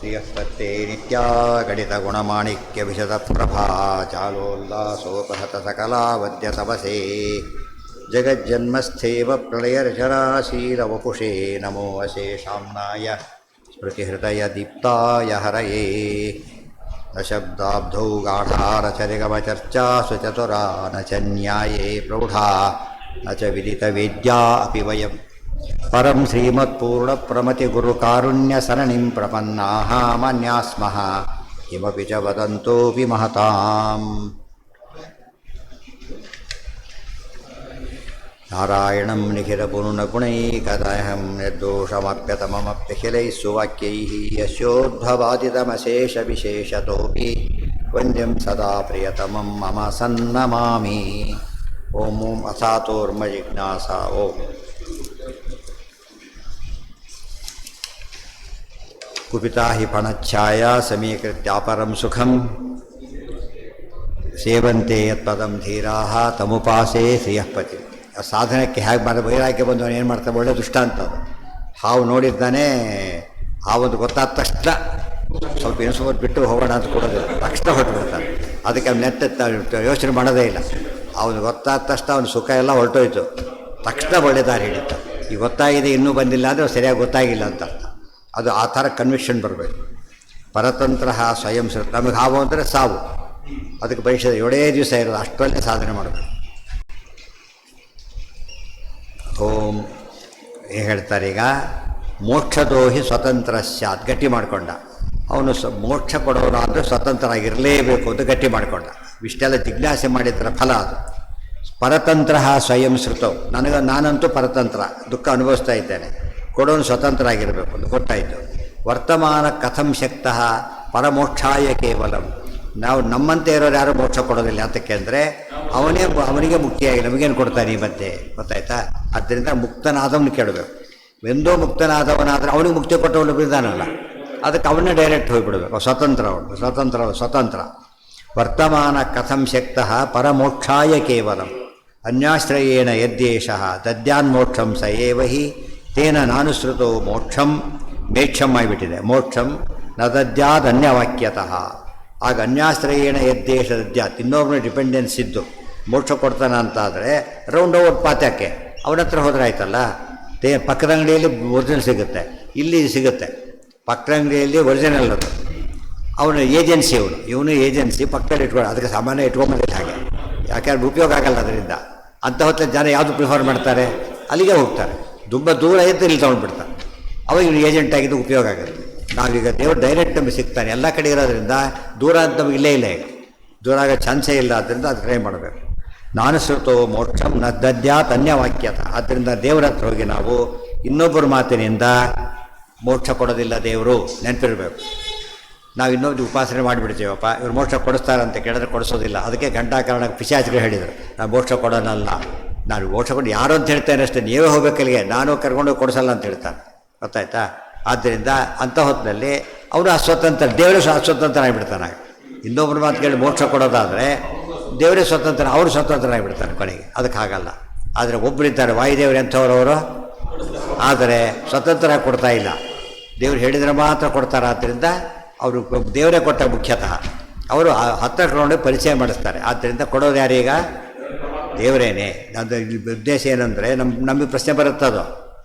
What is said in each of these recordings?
ಪ್ರಿಯಸ್ತತ್ತೇ ನಿತ್ಯಾ ಗಣಿತಗುಣಮಾಣಿಕ್ಯವಿಶದಪ್ರಭಾ ಚಾಲೋಲ್ಲಾಸೋಪಹತಸಕಲಾವದ್ಯತಪಸೇ ಜಗಜ್ಜನ್ಮಸ್ಥೇವ ಪ್ರಳಯರ್ಚರಾಶೀಲವಪುಷೇ ನಮೋ ಅಶೇಷಾಮ್ನಾಯ ಸ್ಮೃತಿಹೃದಯದೀಪ್ತಾಯ ಹರಯೇ ನ ಶಬ್ದಾಬ್ಧೌ ಗಾಢಾರಚರಿಗಮಚರ್ಚಾಸು ಚತುರಾ ನ ಚ ನ್ಯಾಯೇ ಪ್ರೌಢಾ ನ ಚ ವಿದಿತವೇದ್ಯಾ ಅಪಿ ವಯಂ ಪರಂ ಶ್ರೀಮತ್ಪೂರ್ಣಪ್ರಮತಿಗುರುಕಾರುಣ್ಯಸರಣಿಂ ಪ್ರಪನ್ನಾಃ ಮನ್ಯಾಃ ಸ್ಮಃ ಕಿಮಪಿ ಚ ವದಂತೋಪಿ ಮಹತಾಂ ನಾರಾಯಣಂ ನಿಖಿಲಪೂರ್ಣಗುಣೈಕದಹಂ ನಿರ್ದೋಷಮಪ್ಯತಮಮಪ್ಯಖಿಲೈಃ ಸುವಾಕ್ಯೈಃ ಯಸ್ಯೋದ್ಭವಾದಿತಮಶೇಷವಿಶೇಷತೋಪಿ ವಂದ್ಯಂ ಸದಾ ಪ್ರಿಯತಮಂ ಮಮ ಸನ್ನಮಾಮಿ ಓಂ ಓಂ ಅಸಾತೋರ್ಮಜಿಜ್ಞಾಸ ಓಂ ಕುಪಿತಾ ಹಿ ಫಣಚ್ಛಾಯಾ ಸಮೀಕೃತ್ಯಾಪರಂ ಸುಖಂ ಸೇವಂತೆ ಯತ್ಪದಂ ಧೀರಾಃ ತಮುಪಾಸೇ ಶ್ರಿಯಃಪತಿ. ಆ ಸಾಧನಕ್ಕೆ ಹೇಗೆ ಮಾಡಿ ವೈರಾಗ್ಯ ಬಂದವನು ಏನು ಮಾಡ್ತಾನೆ, ಒಳ್ಳೆ ದುಷ್ಟಾಂತ ಅದು. ಹಾವು ನೋಡಿದ್ದಾನೆ, ಹಾವೊಂದು ಗೊತ್ತಾದ ತಕ್ಷಣ ಸ್ವಲ್ಪ ಇನ್ಸುಮತ್ ಬಿಟ್ಟು ಹೋಗೋಣ ಅಂತ ಕೊಡೋದಿಲ್ಲ, ತಕ್ಷಣ ಹೊರಟು ಬಿಡ್ತಾನೆ. ಅದಕ್ಕೆ ಅವ್ನು ನೆತ್ತ ಯೋಚನೆ ಮಾಡೋದೇ ಇಲ್ಲ. ಅವನು ಗೊತ್ತಾದ ತಕ್ಷಣ ಅವನ ಸುಖ ಎಲ್ಲ ಹೊರಟೋಯ್ತು, ತಕ್ಷಣ ಒಳ್ಳೆ ದಾರಿ ಹಿಡಿತಾನೆ. ಈಗ ಗೊತ್ತಾಗಿದೆ ಇನ್ನೂ ಬಂದಿಲ್ಲ ಅಂದರೆ ಸರಿಯಾಗಿ ಗೊತ್ತಾಗಿಲ್ಲ ಅಂತ ಅರ್ಥ. ಅದು ಆ ಥರ ಕನ್ವಿಕ್ಷನ್ ಬರಬೇಕು. ಪರತಂತ್ರ ಸ್ವಯಂ ಸೃತ. ನಮಗೆ ಹಾವು ಅಂದರೆ ಸಾವು, ಅದಕ್ಕೆ ಪರೀಕ್ಷೆ 7 ದಿವಸ ಇರೋದು, ಅಷ್ಟರಲ್ಲೇ ಸಾಧನೆ ಮಾಡಬೇಕು. ಓಂ ಹೇಳ್ತಾರೆ ಈಗ ಮೋಕ್ಷದೋಹಿ ಸ್ವತಂತ್ರ ಸ್ಯಾತ್, ಗಟ್ಟಿ ಮಾಡಿಕೊಂಡ. ಅವನು ಮೋಕ್ಷ ಕೊಡೋರು ಅಂದರೆ ಸ್ವತಂತ್ರ ಆಗಿರಲೇಬೇಕು ಅಂತ ಗಟ್ಟಿ ಮಾಡಿಕೊಂಡ. ಇಷ್ಟೆಲ್ಲ ಜಿಜ್ಞಾಸೆ ಮಾಡಿದ್ದರ ಫಲ ಅದು. ಪರತಂತ್ರ ಸ್ವಯಂ ಸೃತವು, ನಾನಂತೂ ಪರತಂತ್ರ, ದುಃಖ ಅನುಭವಿಸ್ತಾ ಇದ್ದೇನೆ, ಕೊಡೋನು ಸ್ವತಂತ್ರ ಆಗಿರಬೇಕು ಅಂತ ಗೊತ್ತಾಯಿತು. ವರ್ತಮಾನ ಕಥಂ ಶಕ್ತಃ ಪರಮೋಕ್ಷಾಯ ಕೇವಲಂ. ನಾವು ನಮ್ಮಂತೆ ಇರೋರು ಯಾರು ಮೋಕ್ಷ ಕೊಡೋದಿಲ್ಲ. ಯಾತಕ್ಕೆ ಅಂದರೆ ಅವನಿಗೆ ಮುಕ್ತಿಯಾಗಿ ನಮಗೇನು ಕೊಡ್ತಾನೆ ಮತ್ತೆ, ಗೊತ್ತಾಯ್ತಾ? ಆದ್ದರಿಂದ ಮುಕ್ತನಾದವನು ಕೇಳಬೇಕು. ಎಂದೋ ಮುಕ್ತನಾದವನಾದರೆ ಅವನಿಗೆ ಮುಕ್ತಿ ಕೊಟ್ಟವನು ಬಿದ್ದಾನಲ್ಲ, ಅದಕ್ಕೆ ಅವನ್ನೇ ಡೈರೆಕ್ಟ್ ಹೋಗಿಬಿಡ್ಬೇಕು. ಸ್ವತಂತ್ರ ಅವನು, ಸ್ವತಂತ್ರ. ವರ್ತಮಾನ ಕಥಂ ಶಕ್ತಃ ಪರಮೋಕ್ಷಾಯ ಕೇವಲಂ ಅನ್ಯಾಶ್ರಯೇಣ ಯದ್ದೇಶಃ ದದ್ಯಾನ್ಮೋಕ್ಷಂ ಸ ಏವ ಹಿ ತೇನ ನಾನುಸೃತೋ ಮೋಕ್ಷಂ ಮೇಕ್ಷಂ ಆಗಿಬಿಟ್ಟಿದೆ. ಮೋಕ್ಷಂ ನ ದದ್ಯಾದ್ ಅನ್ಯವಾಕ್ಯತಃ. ಆಗ ಅನ್ಯಾಶ್ರಯೇಣ ಯದ್ದೇಶ ದದ್ಯಾತ್, ಇನ್ನೊಬ್ಬನ ಡಿಪೆಂಡೆನ್ಸ್ ಇದ್ದು ಮೋಕ್ಷ ಕೊಡ್ತಾನೆ ಅಂತಾದರೆ ರೌಂಡ್ ಓವರ್ ಪಾತ್ಯಕ್ಕೆ ಅವನ ಹತ್ರ ಹೋದ್ರೆ ಆಯ್ತಲ್ಲ. ಪಕ್ಕದ ಅಂಗಡಿಯಲ್ಲಿ ಒರಿಜಿನಲ್ ಸಿಗುತ್ತೆ, ಇಲ್ಲಿ ಸಿಗುತ್ತೆ. ಪಕ್ಕದ ಅಂಗಡಿಯಲ್ಲಿ ಒರಿಜಿನಲ್ ಅದು, ಅವನು ಏಜೆನ್ಸಿ, ಇವನು ಏಜೆನ್ಸಿ ಪಕ್ಕದಲ್ಲಿ ಇಟ್ಕೊಂಡು, ಅದಕ್ಕೆ ಸಾಮಾನ್ಯ ಇಟ್ಕೊಂಬಂದಿಲ್ಲ ಹಾಗೆ, ಯಾಕೆಂದ್ರೆ ಉಪಯೋಗ ಆಗಲ್ಲ ಅದರಿಂದ. ಅಂಥ ಹೊತ್ತಲ್ಲಿ ಜನ ಯಾವುದು ಪ್ರಿಫರ್ ಮಾಡ್ತಾರೆ, ಅಲ್ಲಿಗೆ ಹೋಗ್ತಾರೆ. ತುಂಬ ದೂರ ಇದ್ದು ಇಲ್ಲಿ ತೊಗೊಂಡ್ಬಿಡ್ತಾರೆ. ಅವಾಗ ಇವನು ಏಜೆಂಟ್ ಆಗಿದ್ದು ಉಪಯೋಗ ಆಗುತ್ತೆ. ನಾವೀಗ ದೇವರು ಡೈರೆಕ್ಟ್ ನಮಗೆ ಸಿಗ್ತಾನೆ ಎಲ್ಲ ಕಡೆ ಇರೋದ್ರಿಂದ, ದೂರ ಅಂತ ನಮಗೆ ಇಲ್ಲೇ ಇಲ್ಲ, ಈಗ ದೂರ ಆಗೋ ಚಾನ್ಸೇ ಇಲ್ಲ. ಆದ್ದರಿಂದ ಅದು ಟ್ರೈ ಮಾಡಬೇಕು. ನಾನುಸೃತೋ ಮೋಕ್ಷಂ ನ ದದ್ಯಾತ್ ಅನ್ಯವಾಕ್ಯತ. ಆದ್ದರಿಂದ ದೇವರ ಹತ್ರ ಹೋಗಿ ನಾವು ಇನ್ನೊಬ್ಬರ ಮಾತಿನಿಂದ ಮೋಕ್ಷ ಕೊಡೋದಿಲ್ಲ ದೇವರು, ನೆನಪಿರಬೇಕು. ನಾವು ಇನ್ನೊಬ್ರು ಉಪಾಸನೆ ಮಾಡಿಬಿಡ್ತೀವಪ್ಪ, ಇವ್ರು ಮೋಕ್ಷ ಕೊಡಿಸ್ತಾರೆ ಅಂತ ಕೇಳಿದ್ರೆ ಕೊಡಿಸೋದಿಲ್ಲ. ಅದಕ್ಕೆ ಘಂಟಾಕರಣಕ್ಕೆ ಪಿಶಾಚಿಗಳು ಹೇಳಿದರು, ನಾನು ಮೋಕ್ಷ ಕೊಡೋನಲ್ಲ, ನಾನು ಮೋಕ್ಷ ಕೊಟ್ಟು ಯಾರು ಅಂತ ಹೇಳ್ತೇನೆ ಅಷ್ಟೇ, ನೀವೇ ಹೋಗ್ಬೇಕಲ್ಲಿಗೆ, ನಾನು ಕರ್ಕೊಂಡು ಕೊಡಿಸಲ್ಲ ಅಂತ ಹೇಳ್ತಾನೆ, ಗೊತ್ತಾಯ್ತಾ? ಆದ್ದರಿಂದ ಅಂಥ ಹೊತ್ತಿನಲ್ಲಿ ಅವರು ಅಸ್ವತಂತ್ರ, ದೇವರೇ ಅಸ್ವತಂತ್ರ ಆಗಿಬಿಡ್ತಾನೆ. ಇನ್ನೊಬ್ಬರ ಮಾತು ಕೇಳಿ ಮೋಕ್ಷ ಕೊಡೋದಾದರೆ ದೇವರೇ ಸ್ವತಂತ್ರ, ಅವರು ಸ್ವತಂತ್ರ ಆಗಿಬಿಡ್ತಾರೆ ಕೊನೆಗೆ. ಅದಕ್ಕೆ ಆಗಲ್ಲ. ಆದರೆ ಒಬ್ಬರಿದ್ದಾರೆ ವಾಯುದೇವರು ಎಂಥವ್ರವರು, ಆದರೆ ಸ್ವತಂತ್ರ ಕೊಡ್ತಾ ಇಲ್ಲ, ದೇವ್ರು ಹೇಳಿದರೆ ಮಾತ್ರ ಕೊಡ್ತಾರೆ. ಆದ್ದರಿಂದ ಅವರು ದೇವರೇ ಕೊಟ್ಟ ಮುಖ್ಯತಃ, ಅವರು ಹತ್ತಿರ ಕರ್ಕೊಂಡು ಪರಿಚಯ ಮಾಡಿಸ್ತಾರೆ. ಆದ್ದರಿಂದ ಕೊಡೋದು ಯಾರೀಗ? ದೇವರೇನೆ. ಅದು ಉದ್ದೇಶ ಏನಂದರೆ ನಮಗೆ ಪ್ರಶ್ನೆ ಬರುತ್ತದು,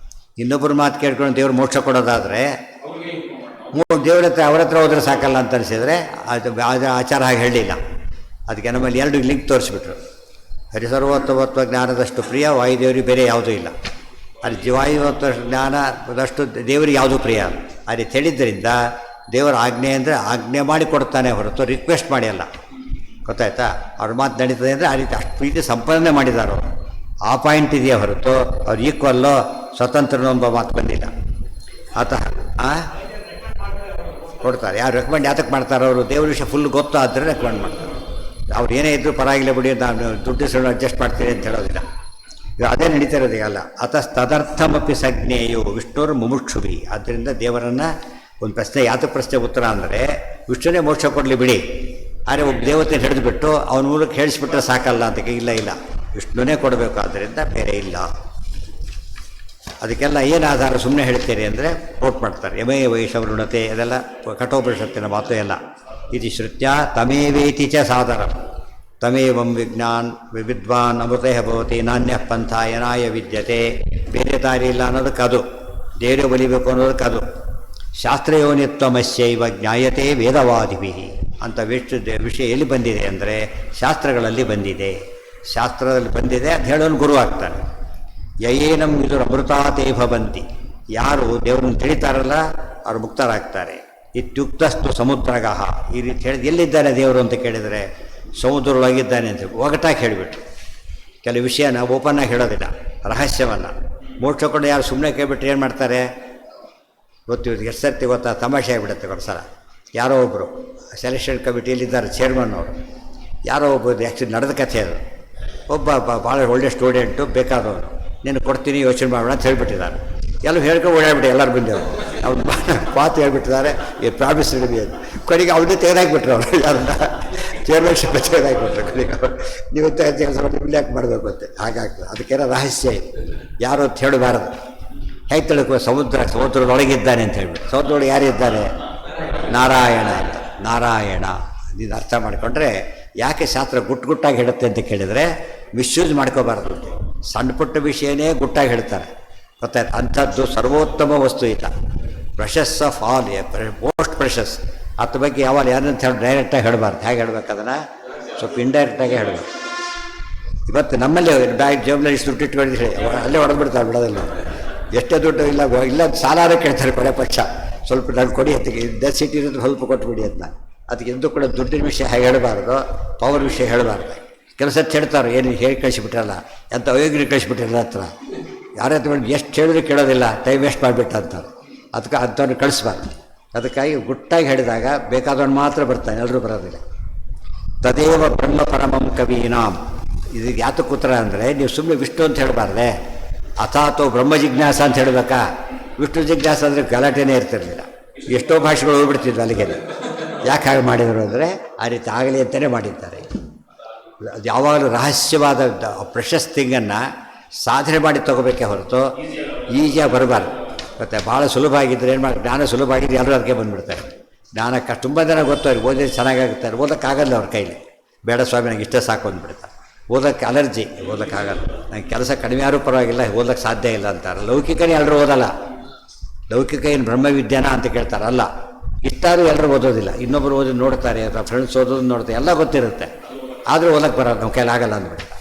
ಇನ್ನೊಬ್ಬರು ಮಾತು ಕೇಳ್ಕೊಂಡು ದೇವ್ರು ಮೋಕ್ಷ ಕೊಡೋದಾದರೆ ದೇವ್ರ ಹತ್ರ ಅವ್ರ ಹತ್ರ ಹೋದ್ರೆ ಸಾಕಲ್ಲ ಅಂತ ಅನಿಸಿದರೆ ಅದು ಆಚಾರ ಹಾಗೆ ಹೇಳಲಿಲ್ಲ. ಅದಕ್ಕೆ ನಮ್ಮಲ್ಲಿ 2 ಲಿಂಕ್ ತೋರಿಸ್ಬಿಟ್ರು. ಹರಿಸರ್ವೋತ್ತಮತ್ವ ಜ್ಞಾನದಷ್ಟು ಪ್ರಿಯ ವಾಯುದೇವರಿಗೆ ಬೇರೆ ಯಾವುದೂ ಇಲ್ಲ. ಅಲ್ಲಿ ಜೀವಾಯುವತ್ವ ಜ್ಞಾನದಷ್ಟು ದೇವರಿಗೆ ಯಾವುದೂ ಪ್ರಿಯ. ಆ ರೀತಿ ಹೇಳಿದ್ದರಿಂದ ದೇವರ ಆಜ್ಞೆ ಅಂದರೆ ಆಜ್ಞೆ ಮಾಡಿ ಕೊಡ್ತಾನೆ ಹೊರತು ರಿಕ್ವೆಸ್ಟ್ ಮಾಡಿ ಅಲ್ಲ, ಗೊತ್ತಾಯ್ತಾ? ಅವ್ರ ಮಾತು ನಡೀತದೆ ಅಂದರೆ ಆ ರೀತಿ ಅಷ್ಟು ಪ್ರೀತಿ ಸಂಪಾದನೆ ಮಾಡಿದ್ದಾರೆ ಅವರು. ಆ ಪಾಯಿಂಟ್ ಇದೆಯಾ ಹೊರತು ಅವ್ರು ಈಕ್ವಲ್ಲೋ ಸ್ವತಂತ್ರನೊಬ್ಬ ಮಾತು ಬಂದಿಲ್ಲ. ಆತಃ ಕೊಡ್ತಾರೆ. ಯಾರು ರೆಕಮೆಂಡ್ ಯಾತಕ್ಕೆ ಮಾಡ್ತಾರೆ? ಅವರು ದೇವ್ರ ವಿಷಯ ಫುಲ್ ಗೊತ್ತು ಆದರೆ ರೆಕಮೆಂಡ್ ಮಾಡ್ತಾರೆ. ಅವ್ರು ಏನೇ ಇದ್ದರೂ ಪರವಾಗಿಲ್ಲ ಬಿಡಿ, ನಾನು ದುಡ್ಡು ಅಡ್ಜಸ್ಟ್ ಮಾಡ್ತೀನಿ ಅಂತ ಹೇಳೋದಿಲ್ಲ. ಅದೇ ನಡೀತಾ ಇರೋದು ಅಲ್ಲ. ತದರ್ಥಮಪಿ ಸಜ್ಞೇಯು ವಿಷ್ಣುರು ಮುಮುಕ್ಷುಭಿ. ಆದ್ದರಿಂದ ದೇವರನ್ನು ಒಂದು ಪ್ರಶ್ನೆ, ಯಾತಕ್ಕೆ ಪ್ರಶ್ನೆ ಉತ್ತರ ಅಂದರೆ ವಿಷ್ಣುನೇ ಮೋಕ್ಷ ಕೊಡಲಿ ಬಿಡಿ, ಆದರೆ ಒಬ್ಬ ದೇವತೆ ಹಿಡಿದುಬಿಟ್ಟು ಅವನ ಮೂಲಕ ಹೇಳಿಸ್ಬಿಟ್ರೆ ಸಾಕಲ್ಲ ಅಂತ. ಇಲ್ಲ, ವಿಷ್ಣುನೇ ಕೊಡಬೇಕು, ಆದ್ದರಿಂದ ಬೇರೆ ಇಲ್ಲ. ಅದಕ್ಕೆಲ್ಲ ಏನು ಆಧಾರ ಸುಮ್ಮನೆ ಹೇಳ್ತೀರಿ ಅಂದರೆ ಕೋಟ್ ಮಾಡ್ತಾರೆ. ಯಮೇ ವೈಷವೃಣತೆ ಅದೆಲ್ಲ ಕಠೋಪನಿಷತ್ತಿನ ಮಾತು ಎಲ್ಲ. ಇದು ಶ್ರುತ್ಯ ತಮೇವೇತಿ ಚ ಸಾಧನಂ ತಮೇವಂ ವಿದ್ವಾನ್ ಅಮೃತೇ ಭವತಿ ನಾಣ್ಯ ಪಂಥ ಯನಾಯ ವಿದ್ಯತೆ. ಬೇರೆ ದಾರಿ ಇಲ್ಲ ಅನ್ನೋದಕ್ಕದು, ದೇವರು ಬಲಿಬೇಕು ಅನ್ನೋದಕ್ಕದು. ಶಾಸ್ತ್ರಯೋನಿತ್ವಮಸ್ಯೈವ ಜ್ಞಾಯತೆ ವೇದವಾದಿಭಿ ಅಂತ ವಿಷಯ ಎಲ್ಲಿ ಬಂದಿದೆ ಅಂದರೆ ಶಾಸ್ತ್ರಗಳಲ್ಲಿ ಬಂದಿದೆ. ಶಾಸ್ತ್ರದಲ್ಲಿ ಬಂದಿದೆ ಅದು ಹೇಳೋನು ಗುರು ಆಗ್ತಾನೆ. ಯಯೇನಂ ಇದು ಅಮೃತಾತೇ ಭವಂತಿ, ಯಾರು ದೇವರನ್ನು ತಿಳಿತಾರಲ್ಲ ಅವರು ಮುಕ್ತರಾಗ್ತಾರೆ. ಇತ್ಯುಕ್ತಸ್ತು ಸಮುದ್ರಗಃ, ಈ ರೀತಿ ಹೇಳಿದ ಎಲ್ಲಿದ್ದಾನೆ ದೇವರು ಅಂತ ಕೇಳಿದರೆ ಸಮುದ್ರದೊಳಗಿದ್ದಾನೆ ಅಂತ ಒಗಟಾಗಿ ಹೇಳಿಬಿಟ್ರು. ಕೆಲವು ವಿಷಯ ನಾವು ಓಪನ್ನಾಗಿ ಹೇಳೋದಿಲ್ಲ, ರಹಸ್ಯವನ್ನು. ಮೋಕ್ಷ ಕೊಂಡು ಯಾರು ಸುಮ್ಮನೆ ಕೇಳಿಬಿಟ್ರೆ ಏನು ಮಾಡ್ತಾರೆ ಗೊತ್ತಿರೋದು. ಎಷ್ಟು ಸರ್ತಿ ಗೊತ್ತಾ, ತಮಾಷೆ ಆಗಿಬಿಡುತ್ತೆ. ಒಂದು ಸಲ ಯಾರೋ ಒಬ್ಬರು ಸೆಲೆಕ್ಷನ್ ಕಮಿಟಿಯಲ್ಲಿದ್ದಾರೆ ಚೇರ್ಮನ್ ಅವರು, ಯಾರೋ ಒಬ್ಬರು ಆ್ಯಕ್ಚುಲಿ ನಡೆದ ಕಥೆ ಅದು. ಒಬ್ಬ ಭಾಳ ಒಳ್ಳೆ ಸ್ಟೂಡೆಂಟು ಬೇಕಾದವನು, ನೀನು ಕೊಡ್ತೀನಿ ಯೋಚನೆ ಮಾಡೋಣ ಅಂತ ಹೇಳಿಬಿಟ್ಟಿದ್ದಾರೆ. ಎಲ್ಲರೂ ಹೇಳ್ಕೊಂಡು ಓಡಾಡ್ಬಿಟ್ಟು ಎಲ್ಲರೂ ಬಂದೆವರು ಅವ್ನು ಮಾತು ಹೇಳ್ಬಿಟ್ಟಿದ್ದಾರೆ, ಈ ಪ್ರಾಮಿಸ್ ರೆಡಿ ಅಂತ. ಕೊನೆಗೆ ಅವನ್ನೇ ತೆಗೆದಾಕ್ಬಿಟ್ರು ಅವರು, ಯಾರನ್ನ ಚೇರ್ಮನ್ಶಿಪ್ ತೆಗೆದಾಕ್ಬಿಟ್ರು. ಕೊನೆಗೆ ಅವರು ನೀವು ಕೆಲಸ ಮಾಡಿ ಯಾಕೆ ಮಾಡಬೇಕು ಅಂತ ಹಾಗಾಗ್ತದೆ. ಅದಕ್ಕೇನೋ ರಹಸ್ಯ ಇದೆ, ಯಾರು ಅಂತ ಹೇಳಬಾರದು. ಹೇಗೆ ತಿಳ್ಕೊ, ಸಮುದ್ರದೊಳಗಿದ್ದಾನೆ ಅಂತ ಹೇಳ್ಬಿಟ್ಟು. ಸಮುದ್ರದೊಳಗೆ ಯಾರಿದ್ದಾನೆ? ನಾರಾಯಣ ಅಂತ. ನಾರಾಯಣ ಇದು ಅರ್ಥ ಮಾಡಿಕೊಂಡ್ರೆ ಯಾಕೆ ಶಾಸ್ತ್ರ ಗುಟ್ಟಾಗಿ ಹೇಳುತ್ತೆ ಅಂತ ಕೇಳಿದರೆ ಮಿಸ್ಯೂಸ್ ಮಾಡ್ಕೋಬಾರ್ದು. ಸಣ್ಣ ಪುಟ್ಟ ವಿಷಯನೇ ಗುಟ್ಟಾಗಿ ಹೇಳ್ತಾರೆ, ಗೊತ್ತಾಯ್ತು. ಅಂಥದ್ದು ಸರ್ವೋತ್ತಮ ವಸ್ತು ಇಲ್ಲ. Precious of all, most precious. ಅದ್ರ ಬಗ್ಗೆ ಯಾವಾಗ ಯಾರಂತ ಹೇಳಿ ಡೈರೆಕ್ಟಾಗಿ ಹೇಳಬಾರ್ದು. ಹೇಗೆ ಹೇಳ್ಬೇಕು ಅದನ್ನು ಸ್ವಲ್ಪ ಇಂಡೈರೆಕ್ಟಾಗಿ ಹೇಳಬೇಕು. ಇವತ್ತು ನಮ್ಮಲ್ಲಿ ಬ್ಯಾಗ್ ಜೇಬಲ್ಲಿ ಇಷ್ಟು ದುಡ್ಡು ಇಟ್ಕೊಂಡು ಹೇಳಿ ಅಲ್ಲೇ ಹೊಡೆದ್ಬಿಡ್ತಾರೆ, ಬಿಡೋದಿಲ್ಲ. ಎಷ್ಟೇ ದುಡ್ಡು ಇಲ್ಲ ಸಾಲಾರ ಕೇಳ್ತಾರೆ ಕೊನೆ ಪಕ್ಷ. ಸ್ವಲ್ಪ ನಾನು ಕೊಡಿ ಅದಕ್ಕೆ ಡೆತ್ ಸೀಟ್ ಇರೋದು ಸ್ವಲ್ಪ ಕೊಟ್ಬಿಡಿ ಅದನ್ನ. ಅದಕ್ಕೆ ಎಂದೂ ಕೂಡ ದುಡ್ಡಿನ ವಿಷಯ ಹೇಗೆ ಹೇಳಬಾರ್ದು, ಪವರ್ ವಿಷಯ ಹೇಳಬಾರ್ದು. ಕೆಲಸ ಹೇಳ್ತಾರೆ, ಏನು ಹೇಳಿ ಕಳಿಸಿಬಿಟ್ರಲ್ಲ, ಎಂಥ ಅಯೋಗ್ಯರಿಗೆ ಕಳಿಸಿಬಿಟ್ಟಿರಲ್ಲ ಹತ್ರ. ಯಾರೇ ತಗೊಂಡು ಎಷ್ಟು ಹೇಳಿದ್ರು ಕೇಳೋದಿಲ್ಲ, ಟೈಮ್ ವೇಸ್ಟ್ ಮಾಡಿಬಿಟ್ಟ ಅಂತಾರೆ. ಅದಕ್ಕೆ ಅಂಥವ್ರನ್ನ ಕಳಿಸ್ಬಾರ್ದು. ಅದಕ್ಕಾಗಿ ಗುಟ್ಟಾಗಿ ಹೇಳಿದಾಗ ಬೇಕಾದವನು ಮಾತ್ರ ಬರ್ತಾನೆ, ಎಲ್ಲರೂ ಬರೋದಿಲ್ಲ. ತದೇವ ಬ್ರಹ್ಮ ಪರಮಂ ಕವೀನಾಂ. ಇದು ಯಾತಕ್ಕೆ ಉತ್ತರ ಅಂದರೆ ನೀವು ಸುಮ್ಮನೆ ವಿಷ್ಣು ಅಂತ ಹೇಳಬಾರ್ದೆ, ಅಥಾತೋ ಬ್ರಹ್ಮ ಜಿಜ್ಞಾಸ ಅಂತ ಹೇಳಬೇಕಾ. ವಿಷ್ಣು ಜಿಜ್ಞಾಸ ಅಂದರೆ ಗಲಾಟೆನೇ ಇರ್ತಿರಲಿಲ್ಲ, ಎಷ್ಟೋ ಭಾಷೆಗಳು ಹೋಗ್ಬಿಡ್ತಿದ್ವು ಅಲ್ಲಿಗೆ. ಯಾಕೆ ಹಾಗೆ ಮಾಡಿದರು ಅಂದರೆ ಆ ರೀತಿ ಆಗಲಿ ಅಂತಲೇ ಮಾಡಿದ್ದಾರೆ. ಅದು ಯಾವಾಗಲೂ ರಹಸ್ಯವಾದ ಪ್ರೆಷಸ್ ಥಿಂಗನ್ನು ಸಾಧನೆ ಮಾಡಿ ತೊಗೋಬೇಕೇ ಹೊರತು ಈಜಿಯಾಗಿ ಬರಬಾರ್ದು. ಮತ್ತು ಭಾಳ ಸುಲಭ ಆಗಿದ್ದರೆ ಏನು ಮಾಡಿ, ಜ್ಞಾನ ಸುಲಭ ಆಗಿದ್ದು ಎಲ್ಲರೂ ಅದಕ್ಕೆ ಬಂದುಬಿಡ್ತಾರೆ. ಜ್ಞಾನಕ್ಕೆ ತುಂಬ ಜನ ಗೊತ್ತು, ಅವ್ರಿಗೆ ಓದಿದ್ರೆ ಚೆನ್ನಾಗಾಗುತ್ತಾರೆ, ಓದೋಕ್ಕಾಗಲ್ಲ ಅವ್ರ ಕೈಲಿ. ಬೇಡ ಸ್ವಾಮಿ ನನಗೆ ಇಷ್ಟ ಸಾಕು ಅಂದ್ಬಿಡ್ತಾರೆ. ಓದೋಕ್ಕೆ ಅಲರ್ಜಿ, ಓದೋಕ್ಕಾಗಲ್ಲ, ನನಗೆ ಕೆಲಸ ಕಡಿಮೆ ಯಾರೂ ಪರವಾಗಿಲ್ಲ, ಓದೋಕ್ಕೆ ಸಾಧ್ಯ ಇಲ್ಲ ಅಂತಾರೆ. ಲೌಕಿಕನೇ ಎಲ್ಲರೂ ಓದಲ್ಲ. ಲೌಕಿಕ ಏನು ಬ್ರಹ್ಮವಿದ್ಯಾನ ಅಂತ ಕೇಳ್ತಾರಲ್ಲ, ಇಷ್ಟಾದರೂ ಎಲ್ಲರೂ ಓದೋದಿಲ್ಲ. ಇನ್ನೊಬ್ಬರು ಓದಿ ನೋಡ್ತಾರೆ, ಅಥವಾ ಫ್ರೆಂಡ್ಸ್ ಓದೋದು ನೋಡ್ತಾರೆ, ಎಲ್ಲ ಗೊತ್ತಿರುತ್ತೆ. ಆದರೂ ಓದಕ್ಕೆ ಬರೋದು ನಮ್ಮ ಕೈಲಾಗಲ್ಲ ಅಂದ್ಬಿಡ್ತಾರೆ.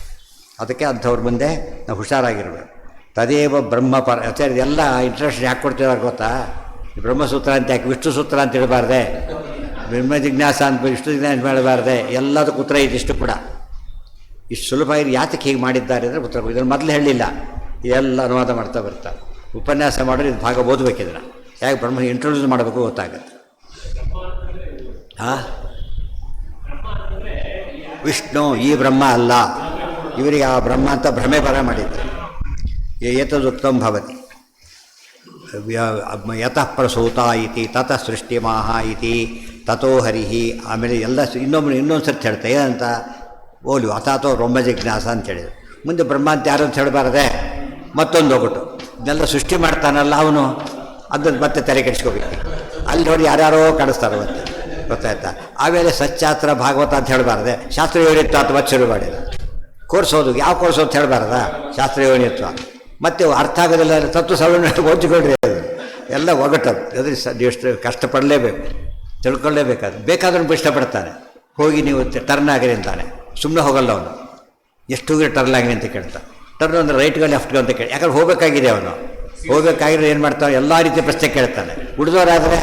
ಅದಕ್ಕೆ ಅಂಥವ್ರ ಮುಂದೆ ನಾವು ಹುಷಾರಾಗಿರ್ಬೇಕು. ತದೇವ ಬ್ರಹ್ಮಪರ ಆಚಾರ್ಯ ಎಲ್ಲ ಇಂಟ್ರಡಕ್ಷನ್ ಯಾಕೆ ಕೊಡ್ತಿದ್ದಾರೆ ಗೊತ್ತಾ? ಬ್ರಹ್ಮಸೂತ್ರ ಅಂತ ಯಾಕೆ ವಿಷ್ಣು ಸೂತ್ರ ಅಂತ ಹೇಳಬಾರ್ದೆ, ಬ್ರಹ್ಮ ಜಿಜ್ಞಾಸ ಅಂತ ವಿಷ್ಣು ಜಿಜ್ಞಾಸ ಮಾಡಬಾರ್ದೆ, ಎಲ್ಲದಕ್ಕೂ ಉತ್ತರ ಇದಿಷ್ಟು ಕೂಡ. ಇಷ್ಟು ಸುಲಭ ಇದು ಯಾತಕ್ಕೆ ಹೀಗೆ ಮಾಡಿದ್ದಾರೆ ಅಂದರೆ ಉತ್ತರ. ಇದನ್ನು ಮೊದಲು ಹೇಳಲಿಲ್ಲ, ಇದೆಲ್ಲ ಅನುವಾದ ಮಾಡ್ತಾ ಬರ್ತಾರೆ. ಉಪನ್ಯಾಸ ಮಾಡೋರು ಇದು ಭಾಗ ಓದಬೇಕಿದ್ರೆ ಯಾಕೆ ಬ್ರಹ್ಮ ಇಂಟ್ರೊಡ್ಯೂಸ್ ಮಾಡಬೇಕು ಗೊತ್ತಾಗುತ್ತೆ. ಹಾಂ, ವಿಷ್ಣು ಈ ಬ್ರಹ್ಮ ಅಲ್ಲ, ಇವರಿಗೆ ಆ ಬ್ರಹ್ಮ ಅಂತ ಭ್ರಮೆ ಬರ ಮಾಡಿದ್ದಾರೆ. ಏತದುಕ್ತಂ ಭವತಿ ಯತಃ ಪ್ರಸೂತ ಇತಿ ತತಃ ಸೃಷ್ಟಿಮಾಹ ಇತಿ ತಥೋ ಹರಿಹಿ. ಆಮೇಲೆ ಎಲ್ಲ ಇನ್ನೊಂದು ಸರ್ತಿ ಹೇಳ್ತಾ ಏನಂತ ಓಲು ಅಥಾತೋ ಬ್ರಹ್ಮ ಜಿಜ್ಞಾಸ ಅಂತ ಹೇಳಿದ್ರು. ಮುಂದೆ ಬ್ರಹ್ಮ ಅಂತ ಯಾರು ಅಂತ ಹೇಳಬಾರದೆ, ಮತ್ತೊಂದು ಹೋಗ್ಬಿಟ್ಟು ಇದನ್ನೆಲ್ಲ ಸೃಷ್ಟಿ ಮಾಡ್ತಾನಲ್ಲ ಅವನು, ಅದನ್ನು ಮತ್ತೆ ತಲೆ ಕೆಡಿಸ್ಕೋಬೇಕು. ಅಲ್ಲಿ ನೋಡಿ ಯಾರ್ಯಾರೋ ಕಾಣಿಸ್ತಾರೆ ಮತ್ತೆ, ಗೊತ್ತಾಯ್ತಾ? ಆಮೇಲೆ ಸಚ್ಚಾಸ್ತ್ರ ಭಾಗವತ ಅಂತ ಹೇಳಬಾರ್ದೆ, ಶಾಸ್ತ್ರ ಯೋನಿತ್ವ ಅಥವಾ ಶುರು ಮಾಡಿದ ಕೋರ್ಸ್ ಓದು. ಯಾವ ಕೋರ್ಸ್ ಅಂತ ಹೇಳಬಾರ್ದ? ಶಾಸ್ತ್ರ ಯೋನಿತ್ವ. ಮತ್ತು ಅರ್ಥ ಆಗೋದಿಲ್ಲ ತತ್ವ ಸವಣ ಓದಿಕೊಂಡ್ರೆ ಎಲ್ಲ ಒಗಟದು. ಅದ್ರ ಎಷ್ಟು ಕಷ್ಟಪಡಲೇಬೇಕು, ತಿಳ್ಕೊಳ್ಳೇಬೇಕಾದ್ರೆ. ಬೇಕಾದ್ರೂ ಇಷ್ಟಪಡ್ತಾನೆ, ಹೋಗಿ ನೀವು ಟರ್ನ್ ಆಗಿರಿ ಅಂತಾನೆ, ಸುಮ್ಮನೆ ಹೋಗಲ್ಲ ಅವನು. ಎಷ್ಟು ಹೋಗಿ ಟರ್ನ್ ಆಗಿರಿ ಅಂತ ಕೇಳ್ತಾನೆ. ಟರ್ನ್ ಅಂದರೆ ರೈಟ್ಗೋ ಲೆಫ್ಟ್ಗೋ ಅಂತ ಕೇಳಿ, ಯಾಕಂದ್ರೆ ಹೋಗಬೇಕಾಗಿದೆ ಅವನು. ಹೋಗಬೇಕಾಗಿರೋ ಏನು ಮಾಡ್ತಾನೆ, ಎಲ್ಲ ರೀತಿಯ ಪ್ರಶ್ನೆ ಕೇಳ್ತಾನೆ. ಉಳಿದವರಾದರೆ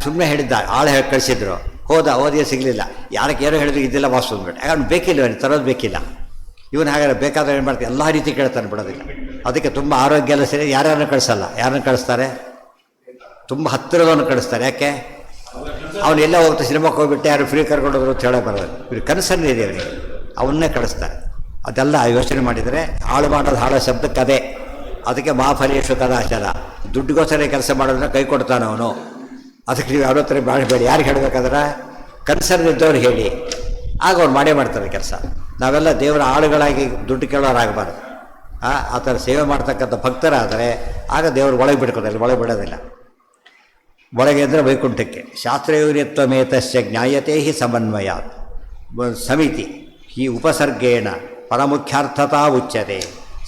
ಸುಮ್ಮನೆ ಹೇಳಿದ್ದ, ಆಳು ಹೇಳಿ ಕಳಿಸಿದ್ರು, ಹೋದ, ಓದಿಯೇ ಸಿಗಲಿಲ್ಲ, ಯಾರಕ್ಕೆ ಏನೋ ಹೇಳಿದ್ರು ಇದೆಲ್ಲ ವಾಸ್ ಬಂದ್ಬಿಟ್ಟು. ಯಾಕಂದ್ರೆ ಬೇಕಿಲ್ಲ, ಅವನಿಗೆ ತರೋದು ಬೇಕಿಲ್ಲ. ಇವನು ಹಾಗಾದ್ರೆ ಬೇಕಾದ್ರೆ ಏನು ಮಾಡ್ತಾನೆ, ಎಲ್ಲ ರೀತಿ ಕೇಳ್ತಾನೆ, ಬಿಡೋದಿಲ್ಲ. ಅದಕ್ಕೆ ತುಂಬ ಆರೋಗ್ಯ ಎಲ್ಲ ಸರಿ. ಯಾರ್ಯಾರನ್ನ ಕಳಿಸಲ್ಲ, ಯಾರನ್ನ ಕಳಿಸ್ತಾರೆ? ತುಂಬ ಹತ್ತಿರದವನು ಕಳಿಸ್ತಾರೆ. ಯಾಕೆ? ಅವನು ಎಲ್ಲ ಹೋಗ್ತಾ ಸಿನಿಮಾಕ್ಕೆ ಹೋಗ್ಬಿಟ್ಟು ಯಾರು ಫ್ರೀ ಕರ್ಕೊಂಡೋದ್ರು ಅಂತ ಹೇಳೋ ಬರೋದು. ಇವ್ರಿಗೆ ಕನಸನ್ನೇ ಇದೆ ಅವನಿಗೆ, ಅವನ್ನೇ ಕಳಿಸ್ತಾರೆ. ಅದೆಲ್ಲ ಯೋಚನೆ ಮಾಡಿದರೆ ಹಾಳು ಮಾಡೋದು, ಹಾಳೋ ಶಬ್ದಕ್ಕೆ ಅದೇ. ಅದಕ್ಕೆ ಮಹಾಫಲೇಶು ಕದಾಚಾರ. ದುಡ್ಡಿಗೋಸ್ಕರ ಕೆಲಸ ಮಾಡೋದನ್ನ ಕೈ ಕೊಡ್ತಾನೆ ಅವನು. ಅದಕ್ಕೆ ನೀವು ಯಾರೋ ಥರ ಮಾಡಬೇಡಿ. ಯಾರಿಗೆ ಹೇಳಬೇಕಾದ್ರೆ ಕನ್ಸರ್ನಿದ್ದವ್ರು ಹೇಳಿ, ಆಗ ಅವ್ರು ಮಾಡೇ ಮಾಡ್ತಾರೆ ಕೆಲಸ. ನಾವೆಲ್ಲ ದೇವರ ಆಳುಗಳಾಗಿ ದುಡ್ಡು ಕೇಳೋರಾಗಬಾರ್ದು. ಆ ಥರ ಸೇವೆ ಮಾಡ್ತಕ್ಕಂಥ ಭಕ್ತರಾದರೆ ಆಗ ದೇವರು ಒಳಗೆ ಬಿಡ್ಕೋದಿಲ್ಲ, ಒಳಗೆ ಬಿಡೋದಿಲ್ಲ. ಒಳಗೆ ಅಂದರೆ ವೈಕುಂಠಕ್ಕೆ. ಶಾಸ್ತ್ರಯೋನಿತ್ವಮೇತಸ್ಯ ಜ್ಞಾಯತೆ ಹಿ ಸಮನ್ವಯಾತ್ ಸಮಿತಿ ಈ ಉಪಸರ್ಗೇಣ ಪರಮುಖ್ಯಾರ್ಥತಾ ಉಚ್ಯತೆ.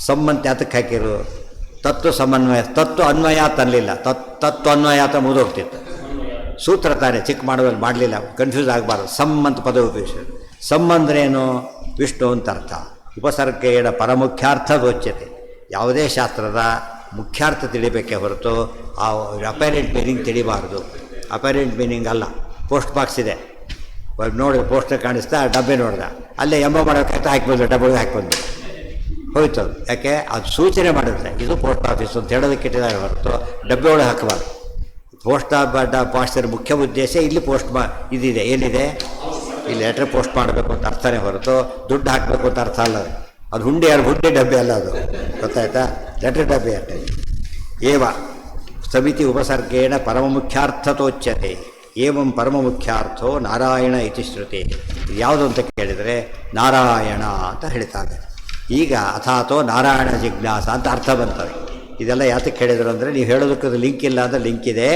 ಸಮ್ಮಂತೆ ಅದಕ್ಕೆ ಹಾಕಿರು ತತ್ವ ಸಮನ್ವಯ. ತತ್ವ ಅನ್ವಯಾತ್ ಅನ್ನಲಿಲ್ಲ, ತತ್ವ ಅನ್ವಯಾತ ಮುಗಿದೋಗ್ತಿತ್ತು. ಸೂತ್ರ ತಾನೇ ಚಿಕ್ಕ ಮಾಡೋದ್ರಲ್ಲಿ ಮಾಡಲಿಲ್ಲ, ಕನ್ಫ್ಯೂಸ್ ಆಗಬಾರ್ದು. ಸಮ್ ಅಂತ ಪದ ಉಪಯೋಗಿಸಿದ್ರು. ಸಮ್ ಅಂದ್ರೇನು? ವಿಷ್ಣು ಅಂತ ಅರ್ಥ. ಉಪಸರ್ಗೇಣ ಪರಮುಖ್ಯಾರ್ಥದೋಚ್ಯತೆ. ಯಾವುದೇ ಶಾಸ್ತ್ರದ ಮುಖ್ಯಾರ್ಥ ತಿಳಿಬೇಕೇ ಹೊರತು ಆ ಅಪರೆಂಟ್ ಮೀನಿಂಗ್ ತಿಳಿಬಾರ್ದು. ಅಪರೆಂಟ್ ಮೀನಿಂಗ್ ಅಲ್ಲ. ಪೋಸ್ಟ್ ಬಾಕ್ಸ್ ಇದೆ, ನೋಡಿದ್ರೆ ಪೋಸ್ಟರ್ ಕಾಣಿಸ್ತಾ ಡಬ್ಬೆ ನೋಡ್ದ, ಅಲ್ಲೇ ಎಂಬ ಮಾಡೋಕ್ಕೆ ಹಾಕಿಬಂದು ಡಬ್ಬೆಗೆ ಹಾಕಿಬಂದು ಹೋಯ್ತು. ಯಾಕೆ? ಅದು ಸೂಚನೆ ಮಾಡುತ್ತೆ ಇದು ಪೋಸ್ಟ್ ಆಫೀಸ್ ಅಂತ ಹೇಳೋದಕ್ಕೆ ಇಟ್ಟಿದ್ದಾರೆ ಹೊರತು ಡಬ್ಬೆ ಒಳಗೆ ಹಾಕಬಾರ್ದು. ಪೋಸ್ಟ್ ಪಾಸ್ಟರ್ ಮುಖ್ಯ ಉದ್ದೇಶ ಇಲ್ಲಿ ಇದಿದೆ. ಏನಿದೆ? ಇಲ್ಲಿ ಲೆಟ್ರ್ ಪೋಸ್ಟ್ ಮಾಡಬೇಕು ಅಂತ ಅರ್ಥನೇ ಹೊರತು ದುಡ್ಡು ಹಾಕಬೇಕು ಅಂತ ಅರ್ಥ ಅಲ್ಲ. ಅದು ಹುಂಡಿ ಡಬ್ಬೆ ಅಲ್ಲ, ಅದು ಗೊತ್ತಾಯ್ತಾ? ಲೆಟ್ರ್ ಡಬ್ಬೆ ಅಷ್ಟೇ. ಏವ ಸಮಿತಿ ಉಪಸರ್ಗೇಣ ಪರಮಮುಖ್ಯಾರ್ಥತೋಚ್ಯತೆ. ಏವಂ ಪರಮಮುಖ್ಯಾರ್ಥೋ ನಾರಾಯಣ ಇತಿ ಶ್ರುತಿ. ಯಾವುದು ಅಂತ ಕೇಳಿದರೆ ನಾರಾಯಣ ಅಂತ ಹೇಳ್ತಾರೆ. ಈಗ ಅಥಾತೋ ನಾರಾಯಣ ಜಿಜ್ಞಾಸ ಅಂತ ಅರ್ಥ ಬಂತವೆ. ಇದೆಲ್ಲ ಯಾತಕ್ಕೆ ಹೇಳಿದರು ಅಂದರೆ, ನೀವು ಹೇಳೋದಕ್ಕೆ ಲಿಂಕ್ ಇಲ್ಲ ಅಂದರೆ ಲಿಂಕ್ ಇದೆ,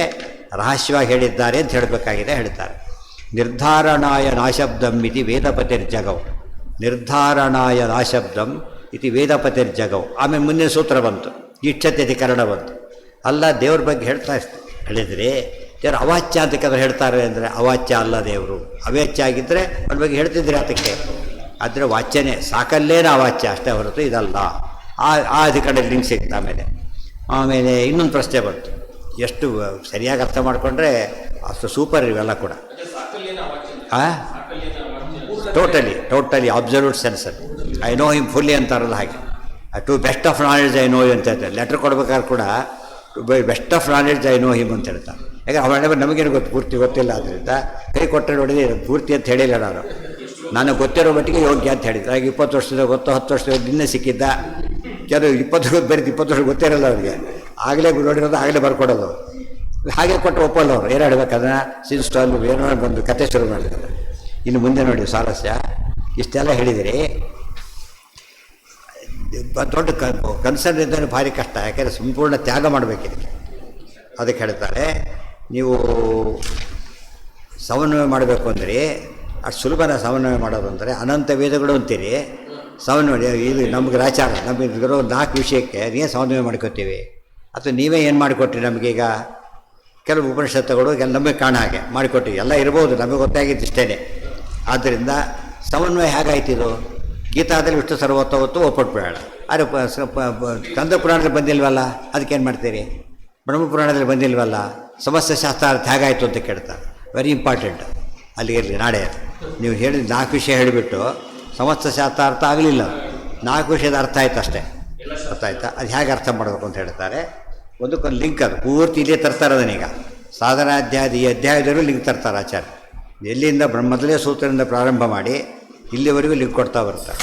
ರಹಸ್ಯವಾಗಿ ಹೇಳಿದ್ದಾರೆ ಅಂತ ಹೇಳಬೇಕಾಗಿದೆ. ಹೇಳ್ತಾರೆ ನಿರ್ಧಾರಣಾಯ ನಾಶಬ್ದಂ ಇತಿ ವೇದಪತಿರ್ಜಗೌ. ನಿರ್ಧಾರಣಾಯ ನಾಶಬ್ದಂ ಇತಿ ವೇದಪತಿರ್ಜಗೌ. ಆಮೇಲೆ ಮುಂದಿನ ಸೂತ್ರ ಬಂತು, ಇಚ್ಛತ್ಯಧಿಕರಣ ಬಂತು. ಅಲ್ಲ, ದೇವ್ರ ಬಗ್ಗೆ ಹೇಳಿದರೆ ದೇವರು ಅವಾಚ್ಯ ಅಂತ ಕದ್ರೆ ಹೇಳ್ತಾರೆ ಅಂದರೆ ಅವಾಚ್ಯ ಅಲ್ಲ ದೇವರು. ಅವಾಚ್ಯ ಆಗಿದ್ದರೆ ಅವ್ರ ಬಗ್ಗೆ ಹೇಳ್ತಿದ್ರೆ ಅದಕ್ಕೆ. ಆದರೆ ವಾಚ್ಯನೇ, ಸಾಕಲ್ಲೇನ ಅವಾಚ್ಯ ಅಷ್ಟೇ ಹೊರತು ಇದಲ್ಲ. ಆ ಅಧಿಕರಣ ಲಿಂಕ್ ಸಿಗ್ತ. ಆಮೇಲೆ ಇನ್ನೊಂದು ಪ್ರಶ್ನೆ ಬಂತು. ಎಷ್ಟು ಸರಿಯಾಗಿ ಅರ್ಥ ಮಾಡಿಕೊಂಡ್ರೆ ಅಷ್ಟು ಸೂಪರ್ ಇವೆಲ್ಲ ಕೂಡ. Totally absolute sense. I know him fully ಅಂತಾರಲ್ಲ ಹಾಗೆ. To best of knowledge I know ಅಂತ ಹೇಳ್ತಾರೆ. ಲೆಟ್ರ್ ಕೊಡ್ಬೇಕಾದ್ರೆ ಕೂಡ best of knowledge I know him ಅಂತ ಹೇಳ್ತಾರೆ. ಯಾಕಂದ್ರೆ ಅವಳ ನಮಗೇನು ಪೂರ್ತಿ ಗೊತ್ತಿಲ್ಲ. ಆದ್ದರಿಂದ ಕೈ ಕೊಟ್ಟರೆ ನೋಡಿದ್ರೆ ಪೂರ್ತಿ ಅಂತ ಹೇಳಿಲ್ಲ. ನಾನು ಗೊತ್ತಿರೋ ಮಟ್ಟಿಗೆ ಯೋಗ್ಯ ಅಂತ ಹೇಳಿದ್ರು. ಹಾಗೆ 20 ವರ್ಷದ ಗೊತ್ತು, 10 ವರ್ಷದ ನಿನ್ನೆ ಸಿಕ್ಕಿದ್ದ. ಕೆಲವು 20 ಬರೀತು, 20 ವರ್ಷ ಗೊತ್ತಿರಲ್ಲ ಅವ್ರಿಗೆ. ಆಗಲೇ ನೋಡಿರೋದು ಆಗಲೇ ಬರ್ಕೊಡೋದು. ಹಾಗೆ ಕೊಟ್ಟು ಒಪ್ಪಲ್ಲ ಅವರು. ಏನು ಹೇಳ್ಬೇಕಂದ್ರೆ ಸಿನ್ಸ್ಟಾಲ್ ಏನೋ ಬಂದು ಕತೆ ಶುರು ಮಾಡಿದ್ದಾರೆ. ಇನ್ನು ಮುಂದೆ ನೋಡಿ ಸ್ವಾರಸ್ಯ. ಇಷ್ಟೆಲ್ಲ ಹೇಳಿದಿರಿ, ದೊಡ್ಡ ಕನ್ಸರ್ನ್ ಇದ್ದರೆ ಭಾರಿ ಕಷ್ಟ. ಯಾಕೆಂದರೆ ಸಂಪೂರ್ಣ ತ್ಯಾಗ ಮಾಡಬೇಕಿದೆ. ಅದಕ್ಕೆ ಹೇಳ್ತಾರೆ, ನೀವು ಸಮನ್ವಯ ಮಾಡಬೇಕು ಅಂದರೆ ಅಷ್ಟು ಸುಲಭನ ಸಮನ್ವಯ ಮಾಡೋದು ಅಂದರೆ ಅನಂತ ವೇದಗಳು ಅಂತೀರಿ. ಸಮನ್ವಯ ಇದು ನಮಗೆ ಆಚಾರ. ನಮಗೆ ಇರೋ 4 ವಿಷಯಕ್ಕೆ ನೀವೇ ಸಮನ್ವಯ ಮಾಡ್ಕೊತೀವಿ. ಅಥವಾ ನೀವೇ ಏನು ಮಾಡಿಕೊಟ್ರಿ ನಮಗೀಗ? ಕೆಲವು ಉಪನಿಷತ್ತುಗಳು ನಮಗೆ ಕಾಣ ಹಾಗೆ ಮಾಡಿಕೊಟ್ಟಿವಿ. ಎಲ್ಲ ಇರ್ಬೋದು, ನಮಗೆ ಗೊತ್ತಾಗಿದ್ದು ಇಷ್ಟೇ. ಆದ್ದರಿಂದ ಸಮನ್ವಯ ಹೇಗಾಯ್ತಿದು? ಗೀತಾದಲ್ಲಿ ವಿಷ್ಣು ಸರ್ವೋತ್ತವತ್ತು ಒಪ್ಪಟ್ಬೇಡ. ಆದರೆ ಕಂದ ಪುರಾಣದಲ್ಲಿ ಬಂದಿಲ್ವಲ್ಲ, ಅದಕ್ಕೇನು ಮಾಡ್ತೀರಿ? ಬ್ರಹ್ಮಪುರಾಣದಲ್ಲಿ ಬಂದಿಲ್ವಲ್ಲ, ಸಮಸ್ತ ಶಾಸ್ತ್ರಾರ್ಥ ಹೇಗಾಯಿತು ಅಂತ ಕೇಳ್ತಾರೆ. Very important. ಅಲ್ಲಿಗಿರಲಿ. ನಾಳೆ ನೀವು ಹೇಳಿದ 4 ವಿಷಯ ಹೇಳಿಬಿಟ್ಟು ಸಮಸ್ತ ಶಾಸ್ತ್ರಾರ್ಥ ಆಗಲಿಲ್ಲ. 4 ವಿಷಯದ ಅರ್ಥ ಆಯ್ತು ಅಷ್ಟೇ. ಗೊತ್ತಾಯ್ತಾ? ಅದು ಹೇಗೆ ಅರ್ಥ ಮಾಡಬೇಕು ಅಂತ ಹೇಳ್ತಾರೆ. ಒಂದಕ್ಕೊಂದು ಲಿಂಕ್. ಅದು ಪೂರ್ತಿ ಇಲ್ಲೇ ತರ್ತಾರೆ. ಅದನ್ನೀಗ ಸಾಧನಾಧ್ಯಾಯದ ಈ ಅಧ್ಯಾಯದಲ್ಲೂ ಲಿಂಕ್ ತರ್ತಾರೆ ಆಚಾರ್ಯ. ಎಲ್ಲಿಂದ ಮೊದಲೇ ಸೂತ್ರದಿಂದ ಪ್ರಾರಂಭ ಮಾಡಿ ಇಲ್ಲಿವರೆಗೂ ಲಿಂಕ್ ಕೊಡ್ತಾ ಬರ್ತಾರೆ.